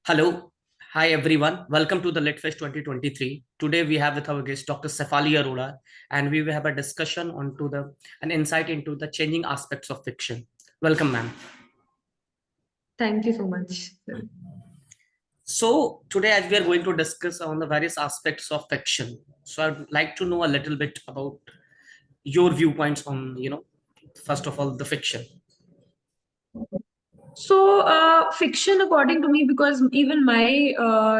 Hello. Hi, everyone. Welcome to the LitFest 2023. Today, we have with our guest Dr. Shefali Arora, and we will have a discussion onto an insight into the changing aspects of fiction. Welcome, ma'am. Thank you so much. So, today, as we are going to discuss on the various aspects of fiction, so I'd like to know a little bit about your viewpoints on, first of all, the fiction. So, fiction, according to me, because even my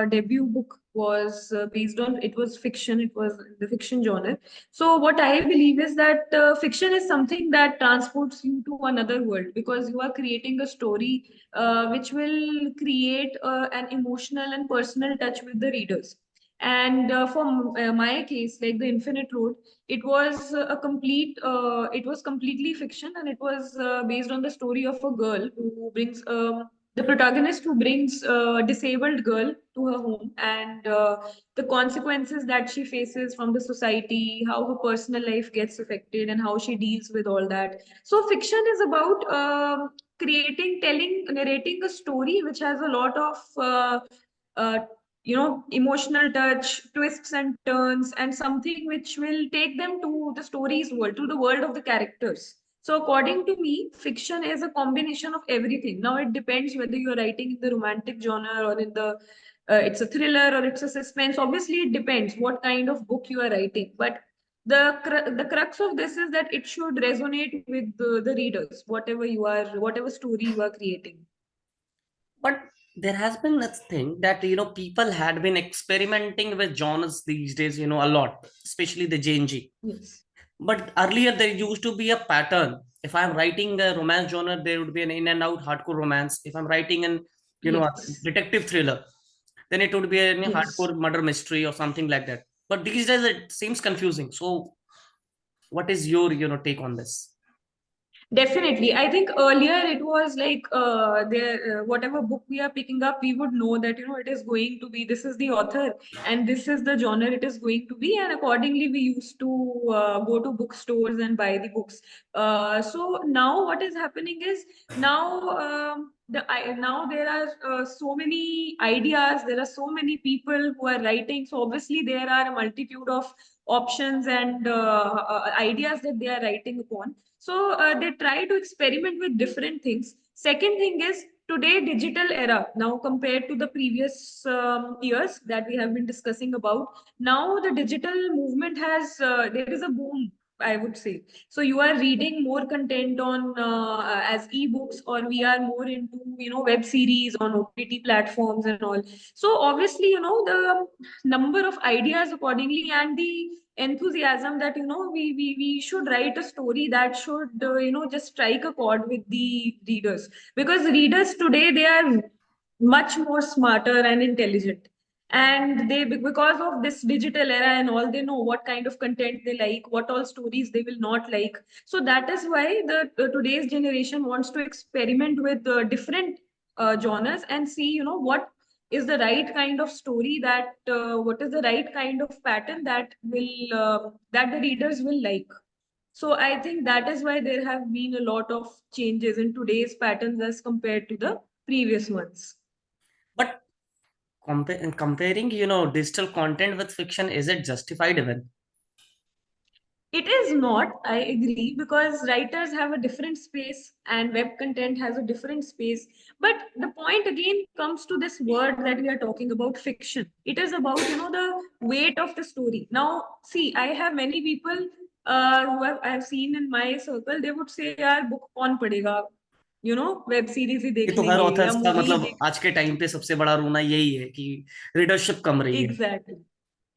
debut book was based on, it was fiction, it was the fiction genre. So, what I believe is that fiction is something that transports you to another world because you are creating a story which will create an emotional and personal touch with the readers. And for my case, like the Infinite Road, it was completely fiction, and it was based on the story of a girl who brings the protagonist who brings a disabled girl to her home, and the consequences that she faces from the society, how her personal life gets affected, and how she deals with all that. So fiction is about narrating a story which has a lot of uh, emotional touch, twists and turns, and something which will take them to the story's world, to the world of the characters. So according to me, fiction is a combination of everything. Now it depends whether you're writing in the romantic genre or in the it's a thriller or it's a suspense. Obviously it depends what kind of book you are writing, but the crux of this is that it should resonate with the readers, whatever story you are creating. But there has been this thing that, people had been experimenting with genres these days, a lot, especially the JNG. Yes. But earlier there used to be a pattern. If I'm writing a romance genre, there would be an in and out hardcore romance. If I'm writing an a Yes. detective thriller, then it would be a Yes. hardcore murder mystery or something like that. But these days it seems confusing. So what is your take on this? Definitely. I think earlier it was like whatever book we are picking up, we would know that it is going to be, this is the author and this is the genre it is going to be, and accordingly we used to go to bookstores and buy the books. So now what is happening is now there are so many ideas, there are so many people who are writing. So obviously there are a multitude of options and ideas that they are writing upon. So they try to experiment with different things. Second thing is, today digital era, now compared to the previous years that we have been discussing about, now the digital movement has there is a boom, I would say. So you are reading more content on as ebooks, or we are more into web series on OTT platforms and all. So obviously the number of ideas accordingly, and the enthusiasm that we should write a story that should just strike a chord with the readers, because readers today, they are much more smarter and intelligent, and they, because of this digital era and all, they know what kind of content they like, what all stories they will not like. So that is why the today's generation wants to experiment with different genres and see what is the right kind of story, that what is the right kind of pattern that the readers will like. So I think that is why there have been a lot of changes in today's patterns as compared to the previous ones. But comparing, digital content with fiction, is it justified even? It is not, I agree, because writers have a different space and web content has a different space. But the point again comes to this word that we are talking about, fiction. It is about, the weight of the story. Now, see, I have many people I have seen in my circle, they would say, yaar, book kaun padega? Web series ही ये देख तो हर लेंगे या authors का movie मतलब देख. आज के टाइम पे सबसे बड़ा रोना यही है कि रीडरशिप कम रही है। Exactly.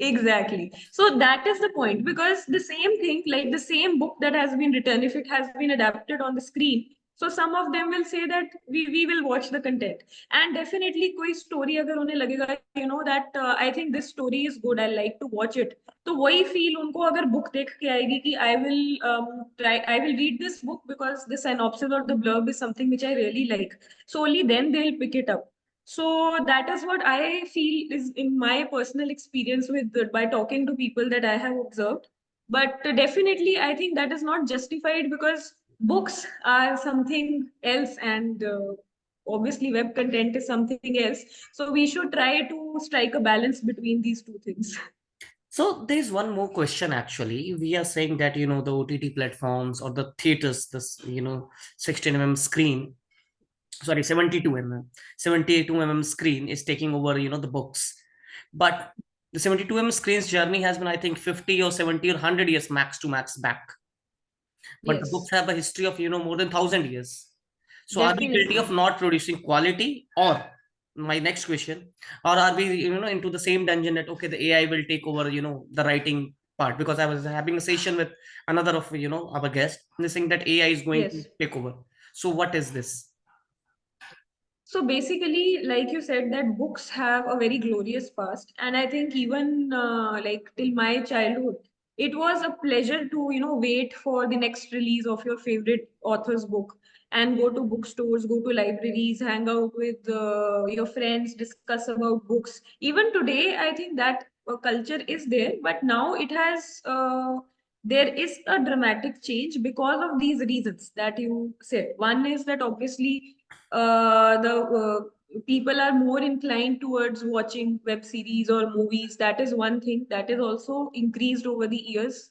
Exactly. So that is the point, because the same thing, like the same book that has been written, if it has been adapted on the screen, so some of them will say that we will watch the content. And definitely koi story agar unhe lagega, that I think this story is good, I like to watch it. तो वही feel उनको अगर book देख के आएगी कि I will read this book because the synopsis or the blurb is something which I really like. So only then they'll pick it up. So that is what I feel is in my personal experience with by talking to people that I have observed. But definitely, I think that is not justified, because books are something else, and obviously web content is something else. So we should try to strike a balance between these two things. So there's one more question actually. We are saying that, the OTT platforms or the theaters, this, 16 screen, sorry, 72 screen is taking over, the books. But the 72 screen's journey has been, I think, 50 or 70 or 100 years max to max back. But the books Yes, have a history of, more than 1,000 years. So are we guilty of definitely. not producing quality, or my next question, or are we, into the same dungeon that, okay, the AI will take over, the writing part? Because I was having a session with another of, our guests, and they're saying that AI is going to Yes. take over. So what is this? So basically, like you said, that books have a very glorious past, and I think even like till my childhood, it was a pleasure to wait for the next release of your favorite author's book and go to bookstores, go to libraries, hang out with your friends, discuss about books. Even today, I think that culture is there, but now it has. There is a dramatic change because of these reasons that you said. One is that obviously the people are more inclined towards watching web series or movies. That is one thing that is also increased over the years.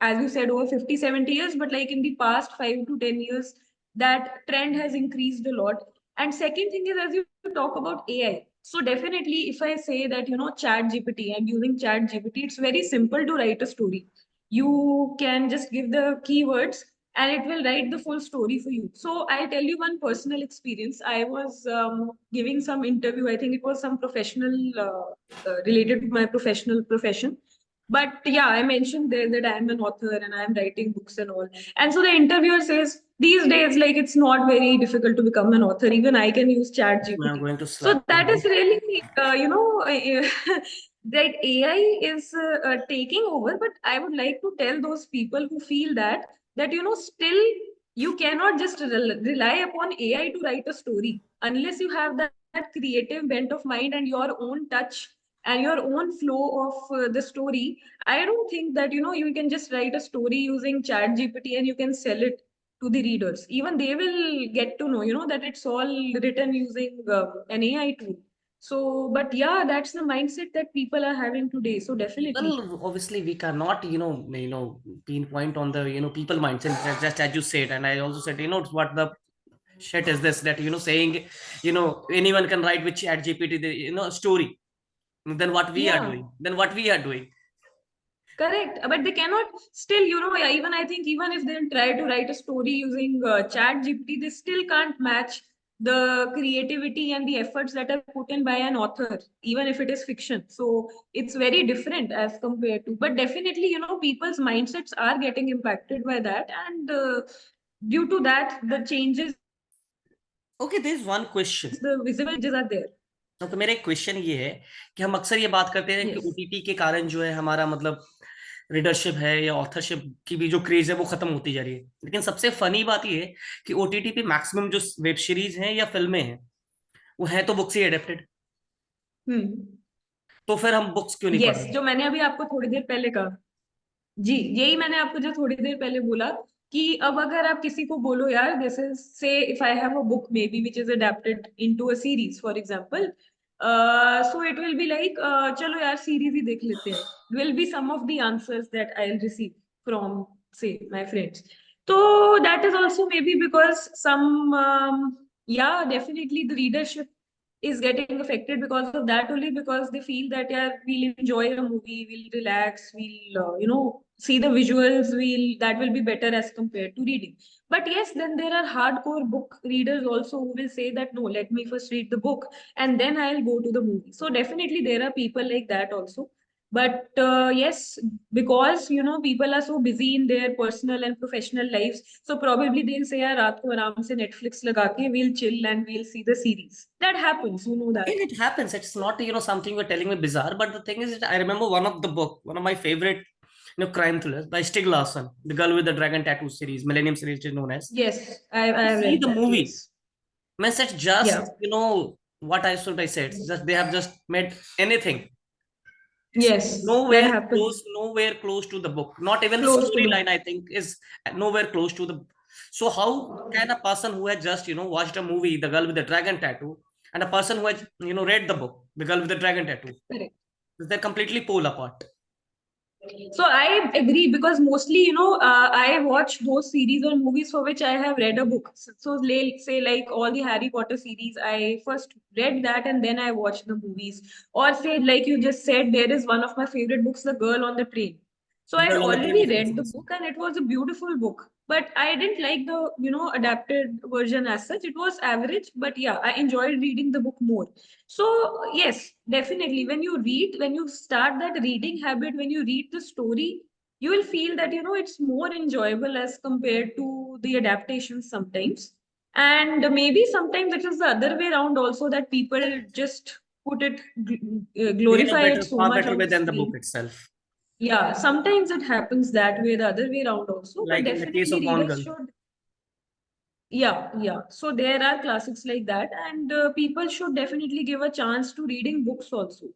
As you said, over 50, 70 years, but like in the past 5 to 10 years, that trend has increased a lot. And second thing is, as you talk about AI, so definitely if I say that, Chat GPT, I'm using Chat GPT, it's very simple to write a story. You can just give the keywords and it will write the full story for you. So I'll tell you one personal experience. I was giving some interview. I think it was some professional related to my professional profession. But yeah, I mentioned there that I'm an author and I'm writing books and all. And so the interviewer says, these days, like it's not very difficult to become an author. Even I can use Chat I'm GPT. going to So slap that you. is really, that AI is taking over. But I would like to tell those people who feel that still you cannot just rely upon AI to write a story unless you have that creative bent of mind and your own touch and your own flow of the story. I don't think that you can just write a story using Chat GPT and you can sell it to the readers. Even they will get to know that it's all written using an AI tool. So, but yeah, that's the mindset that people are having today. So definitely. Well, obviously, we cannot, pinpoint on the, people mindset, just as you said. And I also said, what the shit is this that, saying, anyone can write with Chat GPT, the, story. Then what we are Yeah. doing? Then what we are doing? Correct, but they cannot still, yeah, even I think even if they try to write a story using Chat GPT, they still can't match the creativity and the efforts that are put in by an author, even if it is fiction. So it's very different as compared to. But definitely, people's mindsets are getting impacted by that, and due to that, the changes, Okay, there's one question. the visible changes are there. तो मेरा एक question ये है कि हम अक्सर ये बात करते हैं कि Yes. ओटीटी के कारण जो है हमारा मतलब रीडरशिप है या ऑथरशिप की भी जो क्रेज है वो खत्म होती जा रही है, लेकिन सबसे फनी बात ये है कि ओटीटी पे मैक्सिमम जो वेब सीरीज हैं या फिल्में हैं वो है तो बुक से एडेप्टेड। Hmm. तो फिर हम बुक्स क्यों नहीं पढ़ यस, रहे? जो मैंने अभी आपको थोड़ी देर पहले कहा। जी, यही मैंने आपको जो थोड़ी देर पहले बोला कि अब अगर आप किसी को बोलो यार, this is say if I have a book may be which is adapted into a series for example, so it will be like चलो यार सीरीज ही देख लेते हैं, will be some of the answers that I will receive from say my friends. तो that is also may be because some yeah, definitely the readership is getting affected because of that only, because they feel that yeah, we'll enjoy a movie, we'll relax, we'll see the visuals, we'll that will be better as compared to reading. But yes, then there are hardcore book readers also who will say that no, let me first read the book and then I'll go to the movie. So definitely there are people like that also. But yes, because people are so busy in their personal and professional lives, so probably they'll say यार रात को आराम से Netflix लगा के we'll chill and we'll see the series. That happens, you know that. And it happens. It's not, something you're telling me bizarre, but the thing is, that I remember one of my favorite, crime thrillers by Stig Larsson, The Girl with the Dragon Tattoo series, Millennium series, it is known as. Yes, I You have see read the that. movie. Yes. Message just, Yeah. what I said. Just they have just made anything. It's Yes, that happens. nowhere close to the book. Not even the Close to the storyline, I think, is nowhere close to the. So how can a person who has just watched a movie, The Girl with the Dragon Tattoo, and a person who has read the book, The Girl with the Dragon Tattoo, Correct. they're completely pull apart? So I agree because mostly, I watch those series or movies for which I have read a book. So say like all the Harry Potter series, I first read that and then I watched the movies. Or say like you just said, there is one of my favorite books, The Girl on the Train. So I had Girl on the Train already is read the fantastic. book and it was a beautiful book. But I didn't like the, adapted version as such. It was average, but yeah, I enjoyed reading the book more. So, yes, definitely. When you start that reading habit, when you read the story, you will feel that, it's more enjoyable as compared to the adaptations sometimes. And maybe sometimes it is the other way around also that people just put it, In a glorify it better, so far much better on way the than the book screen. itself. Yeah, sometimes it happens that way, the other way around also, but Like in the case definitely of Gone readers Girl. should. Yeah, yeah. So there are classics like that, and people should definitely give a chance to reading books also.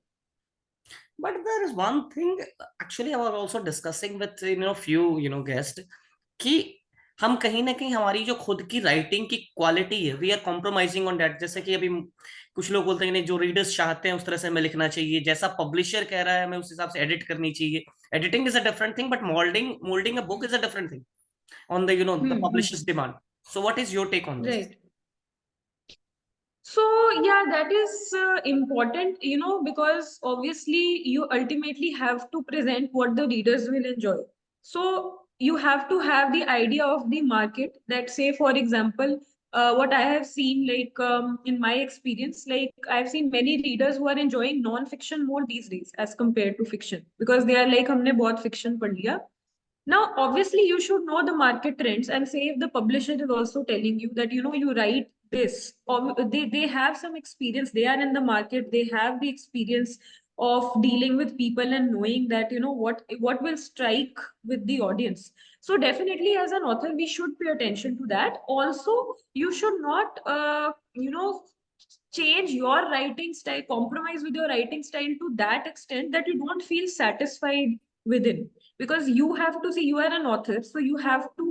But there is one thing, actually, I was also discussing with few guests कि हम कहीं ना कहीं हमारी जो खुद की writing की क्वालिटी है, we are compromising on that. जैसे कि अभी कुछ लोग बोलते हैं कि नहीं, जो रीडर्स चाहते हैं उस तरह से हमें लिखना चाहिए, जैसा पब्लिशर कह रहा है हमें उस हिसाब से एडिट करनी चाहिए। Editing is a different thing, but moulding a book is a different thing on the the Hmm. Publishers demand. So what is your take on this? Right. So, yeah, that is important, because obviously you ultimately have to present what the readers will enjoy. So, you have to have the idea of the market that, say, for example, what I have seen, like in my experience, like I've seen many readers who are enjoying non-fiction more these days as compared to fiction because they are like, हमने बहुत fiction पढ़ लिया. Now, obviously, you should know the market trends and say if the publisher is also telling you that, you write this, or they have some experience, they are in the market, they have the experience of dealing with people and knowing that, what will strike with the audience. So definitely as an author, we should pay attention to that. Also, you should not, change your writing style, compromise with your writing style to that extent that you don't feel satisfied within, because you have to see you are an author, so you have to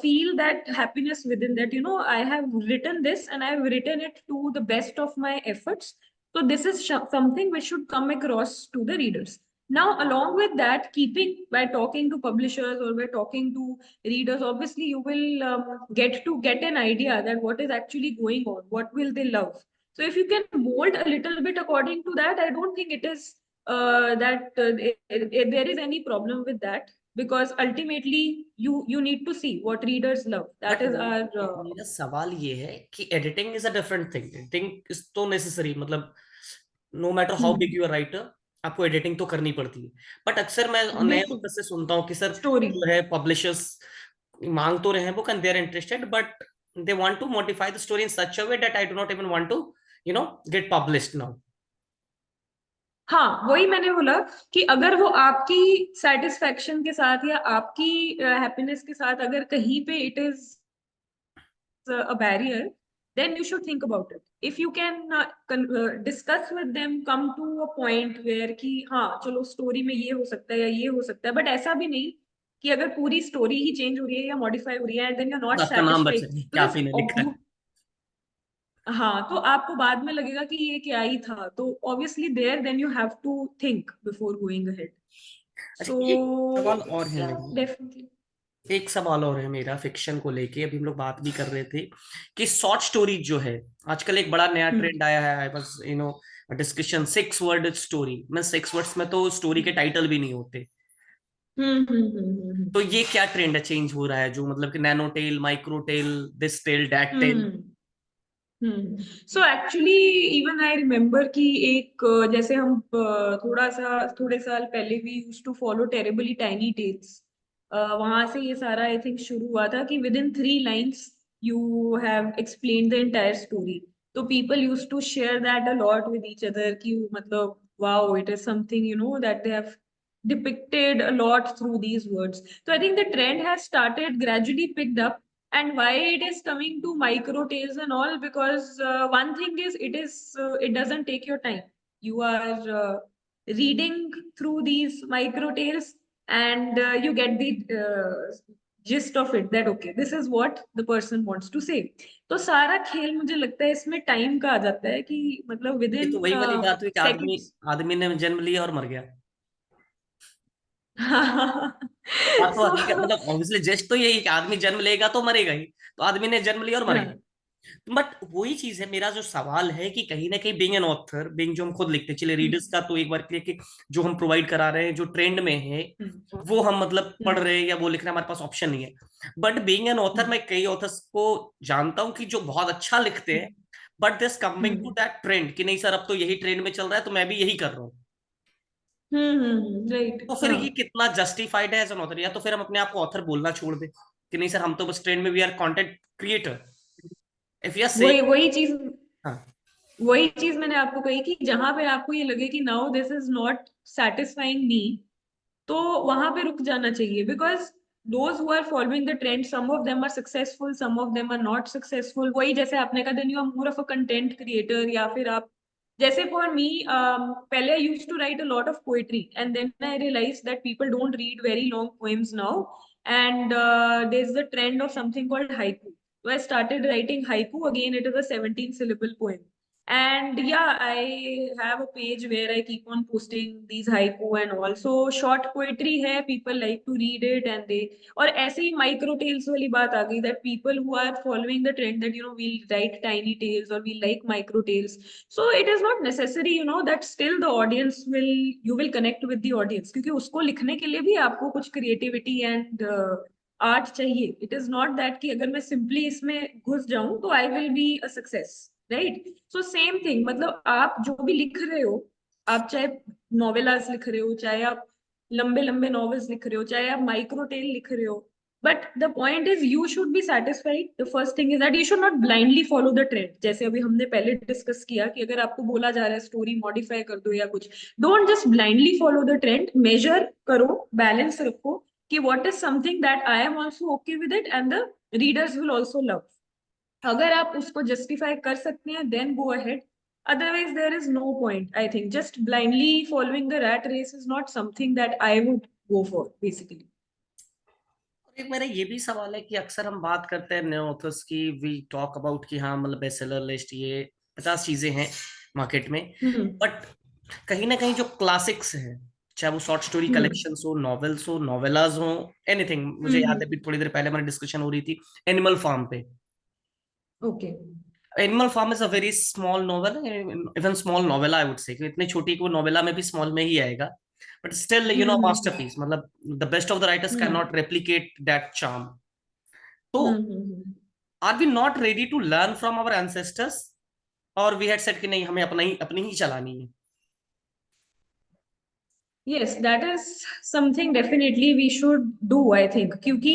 feel that happiness within, that I have written this and I have written it to the best of my efforts. So this is something which should come across to the readers. Now along with that, keeping by talking to publishers or by talking to readers, obviously you will get an idea that what is actually going on, what will they love. So if you can mold a little bit according to that, I don't think it is that there is any problem with that, because ultimately you need to see what readers love. That but is our मेरा सवाल ये है कि editing is a different thing. Editing is तो necessary, मतलब no matter how big hmm, you are writer, आपको editing तो करनी पड़ती है। बट अक्सर मैं नए बिल्कुल ऑथर से सुनता हूँ कि सर स्टोरी. जो है पब्लिशर्स मांग तो रहे हैं book and they are interested, but they want to modify the story in such a way that I do not even want to get published now. हाँ, वही मैंने बोला कि अगर वो आपकी सेटिस्फेक्शन के साथ या आपकी हैप्पीनेस के साथ अगर कहीं पे it is a barrier, then you should think about it. If you can discuss with them, come to a point where कि हाँ चलो स्टोरी में ये हो सकता है या ये हो सकता है, बट ऐसा भी नहीं कि अगर पूरी स्टोरी ही चेंज हो रही है या मॉडिफाई हो रही है and then you are not आपका नाम बच सेटिस्फाइड, जाए क्या आप बिकॉज ही ने लिखा है। यू, हाँ, तो आपको बाद में लगेगा कि ये क्या ही था, तो obviously there then you have to think before going ahead. अच्छा, सो एक सवाल और है या मेरा। डेफिनेटली. एक सवाल और है मेरा फिक्शन को लेके, अभी हम लोग बात भी कर रहे थे कि शॉर्ट स्टोरीज जो है, आजकल एक बड़ा नया हम्म ट्रेंड आया है। I was discussion 6 word story में, 6 वर्ड्स में तो स्टोरी के टाइटल भी नहीं होते। हम्म तो ये क्या ट्रेंड है चेंज हो रहा है, जो मतलब कि nano tale, micro tale, this tale, that tale? Hmm so actually even I remember कि एक जैसे हम थोड़े साल पहले भी use to follow terribly tiny tales. वहां से ये सारा आई थिंक शुरू हुआ था कि with in 3 lines you have explain the entire story. तो people use to share that a lot with each other कि मतलब wow it is something that they have depicted a lot through these words. So I think the trend has started gradually picked up. And why it is coming to micro tales and all, because one thing is it doesn't take your time. You are reading through these micro tales and you get the gist of it that okay this is what the person wants to say. तो सारा खेल मुझे लगता है इसमें time का आ जाता है कि मतलब विद ये इन तो वही वाली बात हुई कि आदमी सेकंड्स। आदमी ने जन्म लिया और मर गया। बात तो सो हकीकत मतलब ऑब्वियसली जस्ट तो यही कि आदमी जन्म लेगा तो मरेगा ही, तो आदमी ने जन्म लिया और मर गया। हाँ। बट वही चीज है, मेरा जो सवाल है कि कहीं ना कहीं बीइंग एन ऑथर, बीइंग जो हम खुद लिखते हैं, चलिए रीडर्स का तो एक बार क्लियर कि जो हम प्रोवाइड करा रहे हैं जो ट्रेंड में है वो हम मतलब पढ़ रहे हैं या वो लिखना हमारे पास ऑप्शन नहीं है। बट बीइंग एन ऑथर मैं कई ऑथर्स को जानता हूं कि जो बहुत अच्छा लिखते हैं, but this coming to that trend कि नहीं सर अब तो यही ट्रेंड में चल रहा है तो मैं भी यही कर रहा हूँ। राइट तो फिर हाँ। ये कितना जस्टिफाइड है एज एन ऑथर, या तो फिर हम अपने आप को ऑथर बोलना छोड़ दें कि नहीं सर हम तो बस ट्रेंड में we are content creator, if you are say. हाँ। वही चीज मैंने आपको कही कि जहां पे आपको ये लगे कि now this is not satisfying me, तो वहां पे रुक जाना चाहिए। Because those who are following the trend, some of them are successful, some of them are not successful. वही जैसे आपने कहा then you are more of a content creator, या फिर आप जैसे फॉर मी पहले I used to write a lot of poetry and then I realise that people don't read very long poems now, and there is the trend of something called haiku. So I started writing haiku. Again, it is a 17 syllable poem. And yeah, I have a page where I keep on posting these haiku and also short poetry है, people like to read it and they, और ऐसे ही micro tales वाली बात आ गई that people who are following the trend that we'll write tiny tales or we like micro tales. So it is not necessary that still the audience will, you will connect with the audience, क्योंकि उसको लिखने के लिए भी आपको कुछ creativity and art चाहिए. It is not that कि अगर मैं सिंपली इसमें घुस जाऊं तो आई will be a success, right? So same thing, मतलब आप जो भी लिख रहे हो, आप चाहे नॉवेलास लिख रहे हो, चाहे आप लंबे लंबे नॉवेल्स लिख रहे हो, चाहे आप माइक्रो टेल लिख रहे हो, but the point is you should be satisfied. The first thing is that you should not blindly follow the trend. जैसे अभी हमने पहले डिस्कस किया कि अगर आपको बोला जा रहा है स्टोरी मॉडिफाई कर दो या कुछ, don't just blindly follow the trend. Measure करो, बैलेंस रखो कि what is something that I am also okay with it and the readers will also love. अगर आप उसको justify कर सकते हैं then go ahead. Otherwise there is no point. I think just blindly following the rat race is not something that I would go for basically. और एक मेरा ये भी सवाल है कि अक्सर हम बात करते हैं नए ऑथर्स की, वी टॉक अबाउट कि हाँ मतलब बेस्ट सेलर लिस्ट ये 50 चीजें हैं मार्केट में, हम्म. बट कहीं ना कहीं जो क्लासिक्स हैं, चाहे वो शॉर्ट स्टोरी हम्म. कलेक्शंस हो, नॉवेल्स हो, नॉवेलाज हो, एनीथिंग, मुझे याद है हम्म. अभी थोड़ी देर पहले हमारी डिस्कशन हो रही थी एनिमल फार्म पे। Okay. Animal Farm is a very small novel, even small novella I would say, इतनी छोटी कि वो नॉवेला में भी स्मॉल में ही आएगा, बट स्टिल हम्म. मास्टरपीस, मतलब the best of the writers can hmm. Not replicate that charm. तो hmm. Are we not ready to learn from our ancestors, और वी हैड सेड कि नहीं हमें अपनी ही चलानी है। Yes, that is something definitely we should do, I think. क्योंकि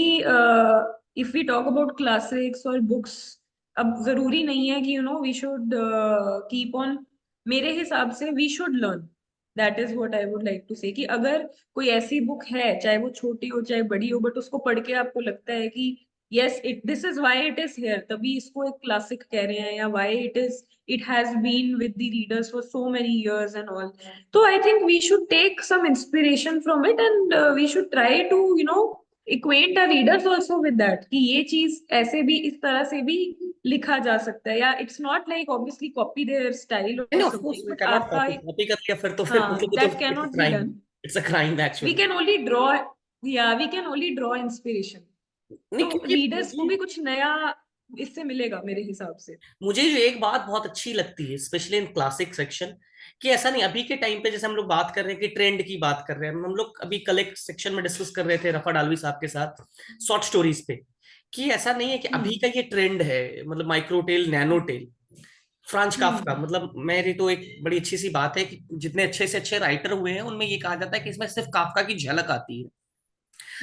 if we talk about classics or books, अब जरूरी नहीं है कि we should keep on. मेरे हिसाब से we should learn. That is what I would like to say. कि अगर कोई ऐसी बुक है, चाहे वो छोटी हो चाहे बड़ी हो, बट उसको पढ़ के आपको लगता है कि yes, this is why it is here, तभी इसको एक क्लासिक कह रहे हैं, या why it has been with the readers for so many years and all. So I think we should take some inspiration from it, and we should try to acquaint our readers also with that कि ये चीज ऐसे भी इस तरह से भी लिखा जा सकता है, या it's not like obviously copy their style or नहीं of course something, we but can not आपका कॉपी, एक, कॉपी कर लिया फिर तो फिर हाँ, तो that it's a cannot be crime, done. It's a crime We actually. can only draw, yeah, we can only draw inspiration. नहीं तो क्योंकि रीडर्स को मुझे भी कुछ नया इससे मिलेगा मेरे हिसाब से. मुझे जो एक बात बहुत अच्छी लगती है स्पेशली इन क्लासिक सेक्शन, कि ऐसा नहीं अभी के टाइम पे जैसे हम लोग बात कर रहे हैं कि ट्रेंड की बात कर रहे हैं, हम लोग अभी कलेक्ट सेक्शन में डिस्कस कर रहे थे रफा डालवी साहब के साथ शॉर्ट स्टोरीज पे, कि ऐसा नहीं है कि अभी हम्म. का ये ट्रेंड है, मतलब micro tale, nano tale, Franz Kafka, hmm. मतलब मेरी तो एक बड़ी अच्छी सी बात है कि जितने अच्छे से अच्छे राइटर हुए हैं उनमें ये कहा जाता है कि इसमें सिर्फ काफका की झलक आती है।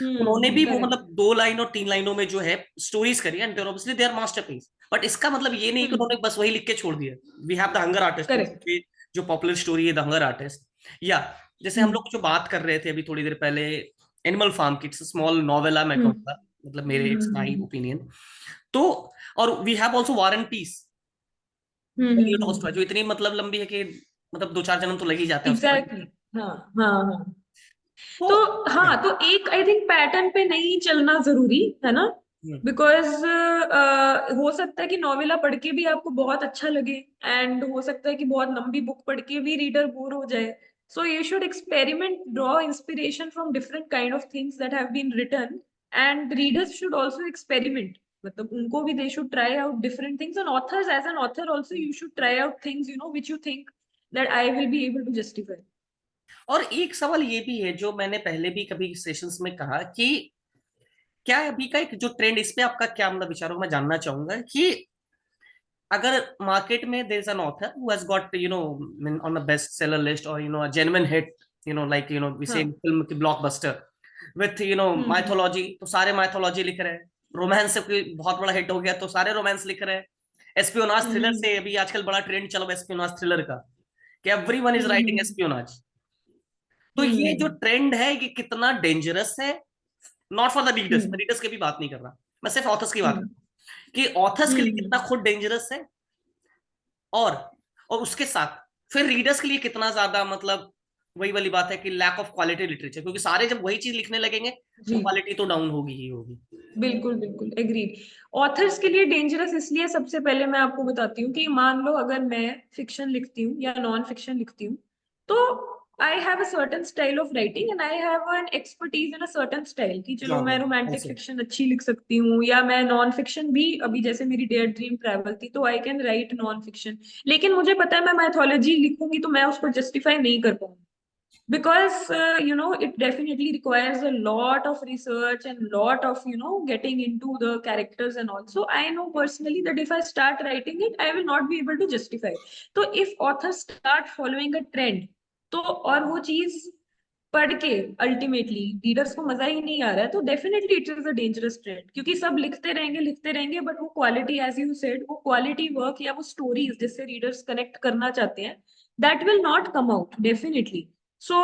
उन्होंने भी वो करेक्ट. मतलब 2 लाइन और 3 लाइनों में जो है स्टोरीज करी and obviously they are masterpiece, but इसका मतलब ये नहीं कि हम्म. उन्होंने बस वही लिख के छोड़ दिया। We have the Hunger Artist, correct. जो पॉपुलर स्टोरी है द हंगर आर्टिस्ट, या जैसे हम लोग जो बात कर रहे थे अभी थोड़ी देर पहले एनिमल फार्म की, इट्स स्मॉल नॉवेला मैं हम्म. कहूंगा, मतलब मेरे इट्स माय हम्म. ओपिनियन। तो और we have also War and Peace, जो इतनी मतलब लंबी है कि मतलब 2-4 जन्म तो लग ही जाते हैं उस पर। एग्जैक्टली. हाँ. हाँ. हाँ. तो तो हाँ, तो एक आई थिंक पैटर्न पे नहीं चलना जरूरी है ना, हम्म, बिकॉज हो सकता है कि नॉवेला पढ़ के भी आपको बहुत अच्छा लगे, एंड हो सकता है कि बहुत लंबी बुक पढ़ के भी रीडर बोर हो जाए. So you should experiment, draw inspiration from different kind of things that have been written, and readers should also experiment. मतलब उनको भी they should try out different things, and authors as an author also you should try out things which you think that I will be able to justify. और एक सवाल ये भी है जो मैंने पहले भी कभी सेशंस में कहा कि क्या अभी का एक जो ट्रेंड, इस पे आपका क्या मतलब विचार हो, मैं जानना चाहूंगा कि अगर मार्केट में there is an author who has got on the best seller list और a genuine hit, like we say हाँ. फिल्म की ब्लॉकबस्टर विथ हम्म. माइथोलॉजी, तो सारे माइथोलॉजी लिख रहे हैं. रोमांस से कोई बहुत बड़ा हिट हो गया तो सारे रोमांस लिख रहे हैं. एस्पियोनाज थ्रिलर हम्म. से अभी आजकल बड़ा ट्रेंड चला हुआ है एस्पियोनाज थ्रिलर का, कि everyone is writing hmm. Espionage. तो ये जो हम्म. ट्रेंड है ये कितना डेंजरस है, नॉट फॉर द रीडर्स, मैं हम्म. रीडर्स की भी बात नहीं कर रहा, मैं सिर्फ ऑथर्स की बात कर हम्म. रहा हूँ कि ऑथर्स के लिए हम्म. कितना खुद डेंजरस है, और और उसके साथ फिर रीडर्स के लिए कितना ज्यादा, मतलब वही वाली बात है कि लैक ऑफ क्वालिटी लिटरेचर, क्योंकि सारे जब वही चीज लिखने लगेंगे तो जी, क्वालिटी तो डाउन होगी ही होगी. बिल्कुल बिल्कुल एग्रीड. ऑथर्स के लिए डेंजरस इसलिए, सबसे पहले मैं आपको बताती हूँ कि मान लो अगर मैं फिक्शन लिखती हूँ या नॉन फिक्शन लिखती हूँ, तो आई have a certain style of writing and I have an expertise in a certain style, कि चलो मैं जॉनर रोमांटिक ऐसे. फिक्शन अच्छी लिख सकती हूँ, या मैं नॉन फिक्शन भी, अभी जैसे मेरी डेयर ड्रीम ट्रैवल थी तो I can write non fiction. लेकिन मुझे पता है मैं माइथोलॉजी लिखूंगी तो मैं उसको जस्टिफाई नहीं कर पाऊंगी, because it definitely requires a lot of research and lot of getting into the characters and all. So I know personally that if I start writing it I will not be able to justify. So if authors start following a trend, तो और वो चीज पढ़ के ultimately readers को मजा ही नहीं आ रहा है, तो definitely it is a dangerous trend, क्योंकि सब लिखते रहेंगे बट वो क्वालिटी, एज यू सेड, वो क्वालिटी वर्क या वो स्टोरीज जिससे रीडर्स कनेक्ट करना चाहते हैं, that will not come out definitely. So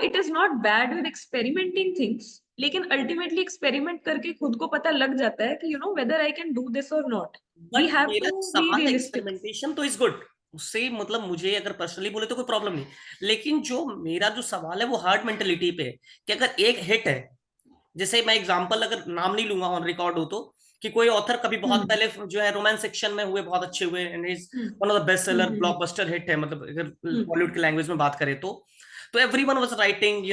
it is not bad with experimenting things, लेकिन अल्टीमेटली एक्सपेरिमेंट करके खुद को पता लग जाता है कि whether I can do this और नॉट. वी बट हैव मेरा टू बी सवाल, रियलिस्टिक. एक्सपेरिमेंटेशन तो इज गुड, उससे मतलब मुझे अगर पर्सनली बोले तो कोई प्रॉब्लम नहीं. लेकिन जो मेरा जो सवाल है वो हार्ड मेंटेलिटी पे है, कि अगर एक हिट है, जैसे मैं एग्जांपल अगर नाम नहीं लूंगा ऑन रिकॉर्ड हो तो, कि कोई ऑथर कभी बहुत हम्म. पहले जो है रोमांस सेक्शन में हुए बहुत अच्छे हुए and is hmm. One of the best seller hmm. Blockbuster hit है, मतलब अगर हम्म. बॉलीवुड की लैंग्वेज में बात करें तो everyone was writing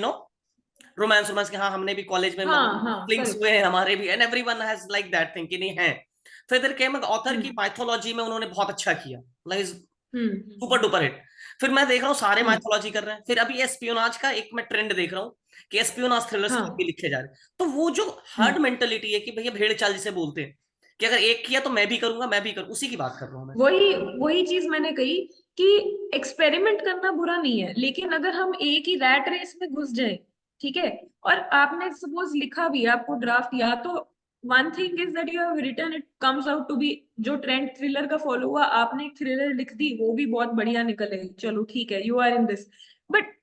romance romance के, हाँ हमने भी कॉलेज में हाँ, मतलब हाँ, फ्लिंग्स करेक्ट. हुए हैं हमारे भी, and everyone has like that thing कि नहीं है. फिर इधर क्या ऑथर की हम्म. माइथोलॉजी में उन्होंने बहुत अच्छा किया, like hmm. Super duper hit. फिर मैं देख रहा हूँ सारे हम्म. माइथोलॉजी कर रहे हैं, फिर अभी एस्पियोनाज का एक मैं ट्रेंड देख रहा हूँ कि एस्पियोनाज थ्रिलर्स भी हाँ. लिखे जा रहे हैं. तो वो जो हम्म. हर्ड मेंटेलिटी है कि भैया भेड़ चाल जिसे बोलते हैं, कि अगर एक किया तो मैं भी करूंगा, मैं भी करूँ, उसी की बात कर रहा हूँ मैं. वही वही चीज मैंने कही कि एक्सपेरिमेंट करना बुरा नहीं है, लेकिन अगर हम एक ही रैट रेस में घुस जाए, ठीक है, और आपने सपोज लिखा भी है, आपको ड्राफ्ट, या तो one thing is that you have written, it comes out to be, जो ट्रेंड थ्रिलर का फॉलो हुआ, आपने एक थ्रिलर लिख दी, वो भी बहुत बढ़िया निकले, चलो ठीक है, you are in this. But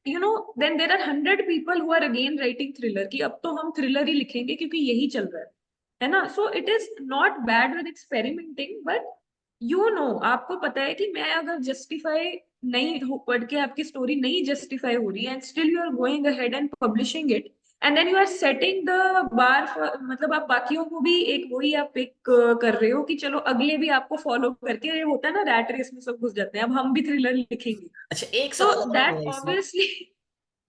then there are 100 people who are again writing thriller, कि अब तो हम थ्रिलर ही लिखेंगे क्योंकि यही चल रहा है ना. So it is not bad with experimenting, but आपको पता है कि मैं अगर जस्टिफाई नहीं हो, पढ़ के आपकी स्टोरी नहीं जस्टिफाई हो रही है, and still you are going ahead and publishing it, and then you are setting the bar for, मतलब आप बाकियों को भी एक वही आप एक कर रहे हो कि चलो अगले भी आपको फॉलो करके, ये होता है ना रैट रेस में सब घुस जाते हैं, अब हम भी थ्रिलर लिखेंगे. अच्छा, एक तो सवाल और दैट है इसमें, ऑब्वियसली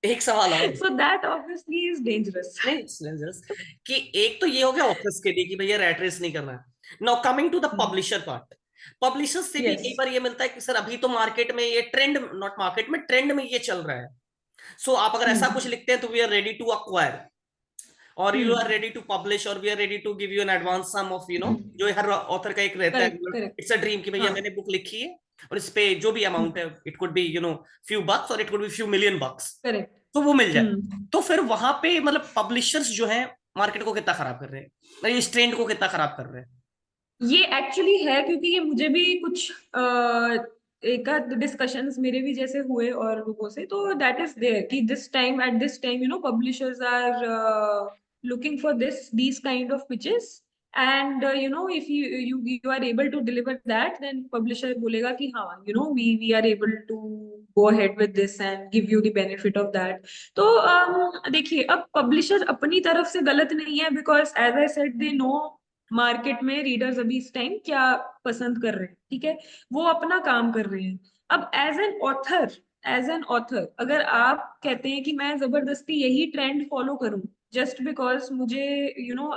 एक सवाल और. So that obviously is dangerous. नहीं it's कि एक तो ये हो गया ऑफिस के लिए कि भैया रैट रेस नहीं करना है. Now coming to the publisher part, publishers से भी यस. कई बार ये मिलता है कि सर अभी तो मार्केट में ये ट्रेंड, नॉट मार्केट में, ट्रेंड में ये चल रहा है. सो आप अगर ऐसा कुछ हम्म. लिखते हैं तो we are ready to acquire, और you are hmm. Ready to publish, और we are ready to give you an advance some of जो हर ऑथर का एक रहता है, correct, correct. It's a dream कि भैया हाँ. मैंने बुक लिखी है और इस पे जो भी अमाउंट है, it could be few bucks और it could be few million bucks, correct. तो वो मिल जाए. हम्म. तो फिर वहां पे मतलब पब्लिशर्स जो हैं मार्केट को कितना खराब कर रहे हैं, मतलब इस ट्रेंड को कितना खराब कर रहे हैं. ये एक्चुअली है, क्योंकि ये मुझे भी कुछ एक आध डिस्कशंस मेरे भी जैसे हुए और लोगों से, तो दैट इज देयर कि this time, at this time, publishers are looking for this these kind of pitches, and if you are able to deliver that, then publisher बोलेगा कि हाँ, we are able to go ahead with this and give you the benefit of that. तो देखिए, अब publisher अपनी तरफ से गलत नहीं है, because as I said they know market में रीडर्स अभी इस टाइम क्या पसंद कर रहे हैं, ठीक है, वो अपना काम कर रहे हैं. अब एज एन ऑथर अगर आप कहते हैं कि मैं जबरदस्ती यही ट्रेंड फॉलो करूं जस्ट बिकॉज मुझे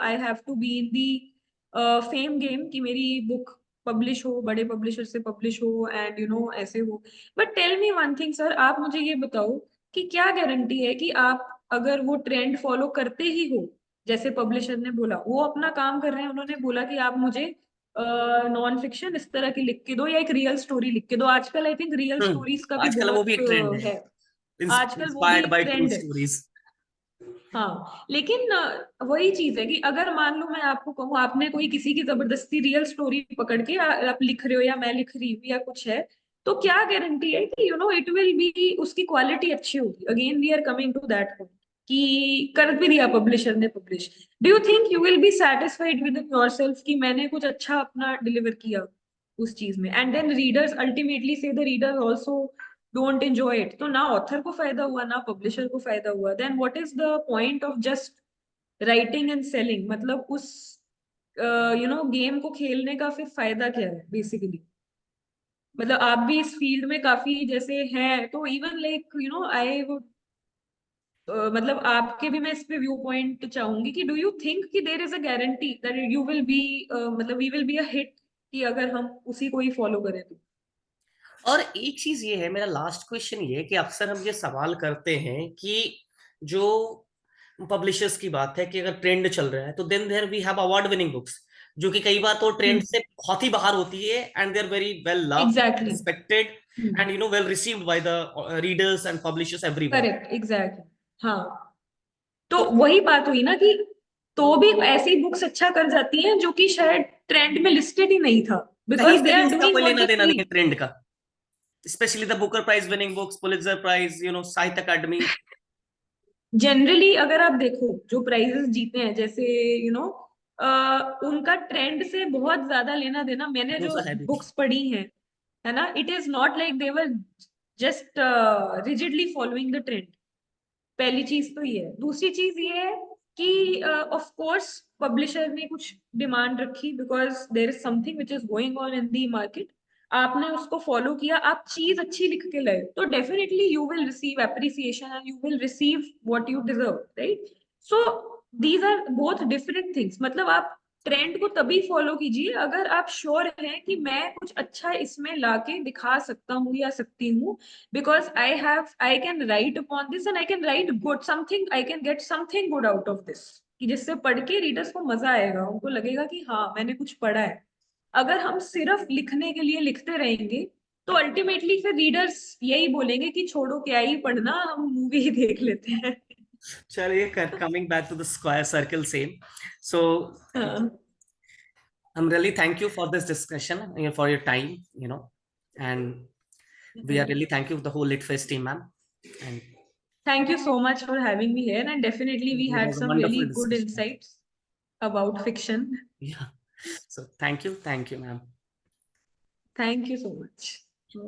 I have to be in the fame game कि मेरी बुक पब्लिश हो, बड़े पब्लिशर से पब्लिश हो एंड ऐसे हो. But tell me one thing sir, आप मुझे ये बताओ कि क्या गारंटी है कि आप अगर वो ट्रेंड फॉलो करते ही हो, जैसे पब्लिशर ने बोला, वो अपना काम कर रहे हैं, उन्होंने बोला कि आप मुझे नॉन फिक्शन इस तरह की लिख के दो या एक रियल स्टोरी लिख के दो. आजकल आई थिंक रियल स्टोरीज का भी आजकल वो भी बहुत एक ट्रेंड है, है. आजकल वो भी इंस्पायर्ड एक बाय ट्रू ट्रेंड है. स्टोरीज. हाँ, लेकिन वही चीज है कि अगर मान लो मैं आपको कहूँ, आपने कोई किसी की जबरदस्ती रियल स्टोरी पकड़ के आप लिख रहे हो या मैं लिख रही हूँ या कुछ है, तो क्या गारंटी है कि इट विल बी, उसकी क्वालिटी अच्छी होगी. Again we are coming to that point कि कर भी दिया पब्लिशर ने publish, do you think you will be satisfied with yourself कि मैंने कुछ अच्छा अपना डिलीवर किया उस चीज में, एंड देन रीडर्स अल्टीमेटली से the reader also don't enjoy it. तो ना ऑथर को फायदा हुआ ना पब्लिशर को फायदा हुआ. Then what is the point of just writing and selling? मतलब उस गेम को खेलने का फिर फायदा क्या है बेसिकली? मतलब आप भी इस फील्ड में काफी जैसे हैं, तो इवन लाइक आई वुड, मतलब आपके भी मैं इस पे व्यू पॉइंट चाहूंगी कि डू यू थिंक कि there is a guarantee that you will be, मतलब we will be a hit, कि अगर हम उसी को ही फॉलो करें तो? और एक चीज ये है, मेरा लास्ट क्वेश्चन ये है कि अक्सर हम ये सवाल करते हैं कि जो पब्लिशर्स की बात है कि अगर ट्रेंड चल रहा है तो then there we have award winning books, जो कि कई बार तो ट्रेंड से बहुत ही बाहर होती है, and they are very well loved, exactly. Respected, and well received by the readers and publishers everywhere. Correct, exactly. हाँ, तो तो वही बात हुई ना कि तो भी ऐसी बुक्स अच्छा कर जाती हैं जो कि शायद ट्रेंड में लिस्टेड ही नहीं था, कहीं बिकॉज से दे भी आर उसका डूइंग कोई व्हाट लेना दे देना नहीं फील. है ट्रेंड का, specially the Booker Prize winning books, Pulitzer Prize, Sahitya Akademi. Generally अगर आप देखो जो प्राइजेस जीते हैं, जैसे यू नो उनका ट्रेंड से बहुत ज्यादा लेना देना, मैंने जो भरोसा है भी. बुक्स पढ़ी हैं, है ना, it is not like they were just rigidly following the trend. पहली चीज तो ये है. दूसरी चीज ये है कि ऑफ कोर्स पब्लिशर ने कुछ डिमांड रखी, because there is something which is going on in the market. आपने उसको फॉलो किया, आप चीज अच्छी लिख के लाए, तो definitely you will receive appreciation and you will receive what you deserve, right? So these are both different things. मतलब आप ट्रेंड को तभी फॉलो कीजिए अगर आप श्योर हैं कि मैं कुछ अच्छा इसमें लाके दिखा सकता हूँ या सकती हूँ, because I can write upon this and I can write good something, I can get something good out of this, कि जिससे पढ़ के रीडर्स को मजा आएगा, उनको लगेगा कि हाँ मैंने कुछ पढ़ा है. अगर हम सिर्फ लिखने के लिए लिखते रहेंगे तो अल्टीमेटली फिर रीडर्स यही बोलेंगे कि छोड़ो क्या ही पढ़ना, हम मूवी ही देख लेते हैं. चलिए, coming back to the square circle same. So हाँ. I'm really thank you for this discussion, for your time, and we are really thank you the whole LitFest team, ma'am. And Thank you so much for having me here, and definitely we it had was a some wonderful really good discussion. insights about fiction. Yeah. So thank you, ma'am. Thank you so much.